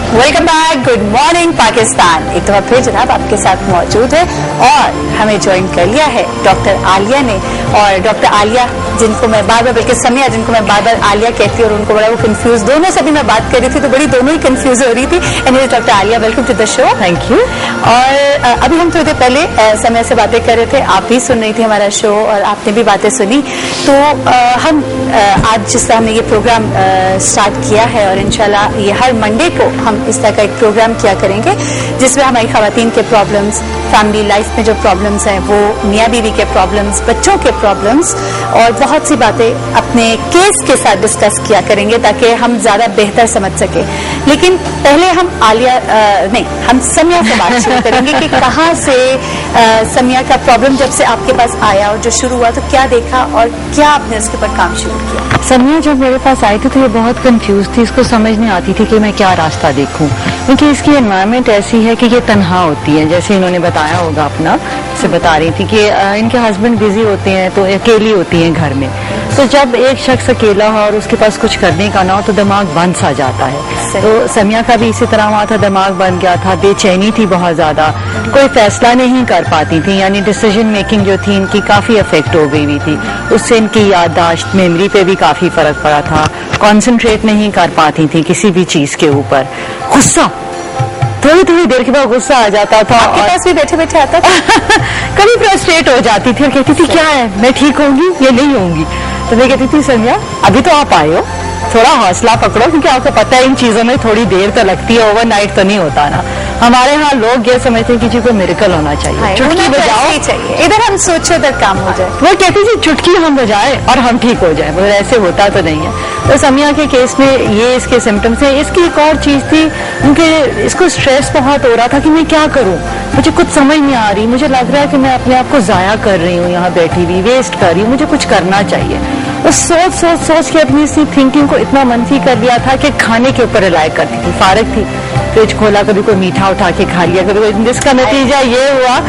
Welcome back, good morning Pakistan. एक दफा फिर जनाब आपके साथ मौजूद है और हमें ज्वाइन कर लिया है डॉक्टर आलिया ने। और डॉक्टर आलिया जिनको मैं बार बार, बल्कि समिया जिनको मैं बार बार आलिया कहती हूँ और उनको बड़ा वो कंफ्यूज, दोनों से भी मैं बात कर रही थी तो बड़ी दोनों ही कंफ्यूज हो रही थी। Anyways doctor Aliya, welcome to the show. Thank you. और अभी हम थोड़ी देर पहले समय से बातें कर रहे थे, आप भी सुन रही थी हमारा शो और आपने भी बातें सुनी। तो हम आज जिस तरह हमने ये प्रोग्राम स्टार्ट किया है और इंशाल्लाह ये हर मंडे को हम इस तरह का एक प्रोग्राम किया करेंगे जिसमें हमारी खवातीन के प्रॉब्लम्स, फैमिली लाइफ में जो प्रॉब्लम्स हैं वो मियाँ बीवी के प्रॉब्लम्स, बच्चों के प्रॉब्लम्स और बहुत सी बातें अपने केस के साथ डिस्कस किया करेंगे ताकि हम ज्यादा बेहतर समझ सके। लेकिन पहले हम हम समिया से बात शुरू करेंगे कि कहाँ से समिया का प्रॉब्लम जब से आपके पास आया और जो शुरू हुआ तो क्या देखा और क्या आपने उसके ऊपर काम शुरू किया? समिया जब मेरे पास आई थी तो ये बहुत कंफ्यूज थी, इसको समझ नहीं आती थी कि मैं क्या रास्ता देखूं, क्योंकि इसकी एनवायरनमेंट ऐसी है कि ये तन्हा होती है। जैसे इन्होंने बताया होगा अपना से बता रही थी कि इनके हस्बैंड बिजी होते हैं तो अकेली होती हैं घर में। तो जब एक शख्स अकेला हो और उसके पास कुछ करने का ना हो तो दिमाग बंद सा जाता है। तो समिया का भी इसी तरह हुआ था, दिमाग बन गया था, बेचैनी थी बहुत ज्यादा, कोई फैसला नहीं कर पाती थी, यानी डिसीजन मेकिंग जो थी इनकी काफी अफेक्ट हो गई हुई थी। उससे इनकी याददाश्त, मेमोरी पे भी काफी फर्क पड़ा था, कॉन्सेंट्रेट नहीं कर पाती थी किसी भी चीज के ऊपर। गुस्सा थोड़ी थोड़ी देर के बाद गुस्सा आ जाता था, आपके पास भी बैठे बैठे आता था। कभी फ्रस्ट्रेट हो जाती थी और कहती थी क्या है, मैं ठीक होंगी या नहीं होंगी। तो मैं कहती थी समिया अभी तो आप आए हो, थोड़ा हौसला पकड़ो, क्योंकि आपको पता है इन चीजों में थोड़ी देर तो लगती है, ओवरनाइट तो नहीं होता ना। हमारे यहाँ लोग ये समझते हैं कि जी कोई मिरेकल होना चाहिए, चुटकी बजाओ चाहिए, इधर हम सोचो उधर काम हो जाए। वो कहती थी चुटकी हम बजाए और हम ठीक हो जाए, मगर ऐसे होता तो नहीं है। तो समिया के केस में ये इसके सिम्टम्स हैं। इसकी एक और चीज थी, उनके इसको स्ट्रेस बहुत हो रहा था कि मैं क्या करूं, मुझे कुछ समझ नहीं आ रही, मुझे लग रहा है कि मैं अपने आप को जाया कर रही हूँ, यहाँ बैठी हुई वेस्ट कर रही हूँ, मुझे कुछ करना चाहिए। तो सोच के अपनी इसी थिंकिंग को इतना मनफी कर लिया था कि खाने के ऊपर रिलाय करती थी। फारग थी, फ्रिज खोला, कभी कोई मीठा उठा के खा लिया, कभी जिसका नतीजा ये हुआ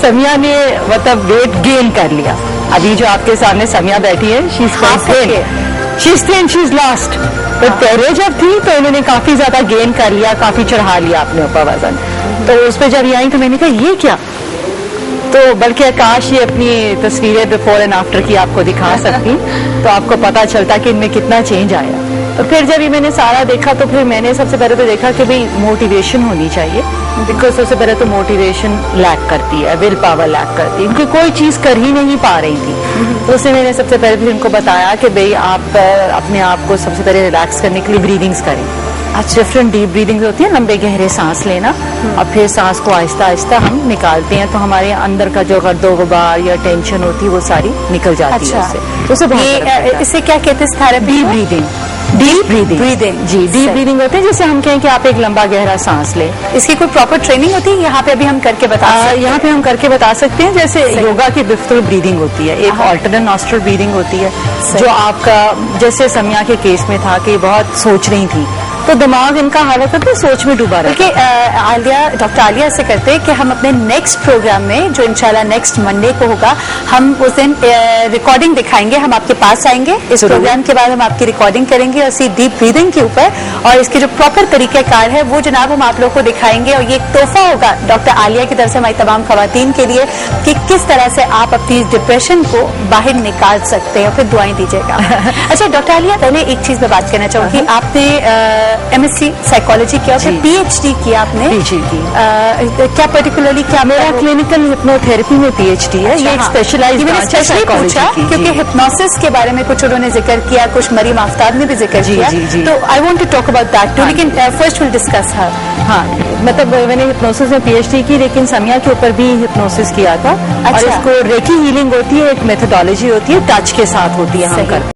समिया ने मतलब वेट गेन कर लिया। अभी जो आपके सामने समिया बैठी है, शी इज लास्ट। तो पहले जब थी तो उन्होंने काफी ज्यादा गेन कर लिया, काफी चढ़ा लिया अपने ऊपर वजन। तो उस पर जब ये आई तो मैंने कहा ये क्या, तो बल्कि आकाश ये अपनी तस्वीरें बिफोर एंड आफ्टर की आपको दिखा सकती तो आपको पता चलता कि इनमें कितना चेंज आया। तो फिर जब ये मैंने सारा देखा तो फिर मैंने सबसे पहले तो देखा कि भाई मोटिवेशन होनी चाहिए, बिकॉज सबसे पहले तो मोटिवेशन लैक करती है, विल पावर लैक करती है, क्योंकि कोई चीज कर ही नहीं पा रही थी। तो उससे मैंने सबसे पहले फिर इनको बताया कि भाई आप अपने आप को सबसे पहले रिलैक्स करने के लिए ब्रीदिंग्स करें। डिफरेंट डीप ब्रीदिंग होती है, लंबे गहरे सांस लेना और फिर सांस को आहिस्ता आहिस्ता हम निकालते हैं तो हमारे अंदर का जो गर्दो गुबार या टेंशन होती है वो सारी निकल जाती है उससे। इसे क्या कहते हैं? Deep breathing. डीप ब्रीदिंग जी, डीप ब्रीदिंग होती है। जैसे हम कहें कि आप एक लंबा गहरा सांस लें। इसकी कोई प्रॉपर ट्रेनिंग होती है? यहाँ पे अभी हम करके यहाँ पे हम करके बता सकते हैं। जैसे योगा की डिफरेंट ब्रीदिंग होती है, एक ऑल्टरनेट नॉस्ट्रल ब्रीदिंग होती है जो आपका, जैसे समिया के केस में था कि बहुत सोच रही थी तो दिमाग इनका हालत होता है सोच में डूबा रहता है। डॉक्टर आलिया से करते हैं कि हम अपने नेक्स्ट प्रोग्राम में जो इंशाल्लाह नेक्स्ट मंडे को होगा, हम उस दिन रिकॉर्डिंग दिखाएंगे, हम आपके पास आएंगे, इस प्रोग्राम के बाद हम आपकी रिकॉर्डिंग करेंगे और इसी डीप ब्रीदिंग के ऊपर और इसके जो प्रॉपर तरीक़ाकार है वो जनाब हम आप लोग को दिखाएंगे। और ये एक तोहफा होगा डॉक्टर आलिया की तरफ से हमारी तमाम खवातीन के लिए कि किस तरह से आप अपनी डिप्रेशन को बाहर निकाल सकते हैं, फिर दुआएं दीजिएगा। अच्छा डॉक्टर आलिया, पहले एक चीज मैं बात करना चाहूंगी, आपने MSc साइकोलॉजी किया, फिर PhD किया आपने। क्या पर्टिकुलरली क्या? मेरा क्लिनिकल हिप्नोथेरेपी में PhD है। ये एक स्पेशलाइज्ड ब्रांच है साइकोलॉजी की, क्योंकि हिप्नोसिस के बारे में कुछ उन्होंने जिक्र किया, कुछ मरीम आफ्ताब ने भी जिक्र किया, तो I want to talk about that too, लेकिन फर्स्ट विल डिस्कस हर। हाँ, मतलब मैंने हिप्नोसिस में PhD की, लेकिन समिया के ऊपर भी हिप्नोसिस किया था। और इसको रेकी हीलिंग होती है, एक मेथोडोलॉजी होती है, टच के साथ होती है हम करते हैं।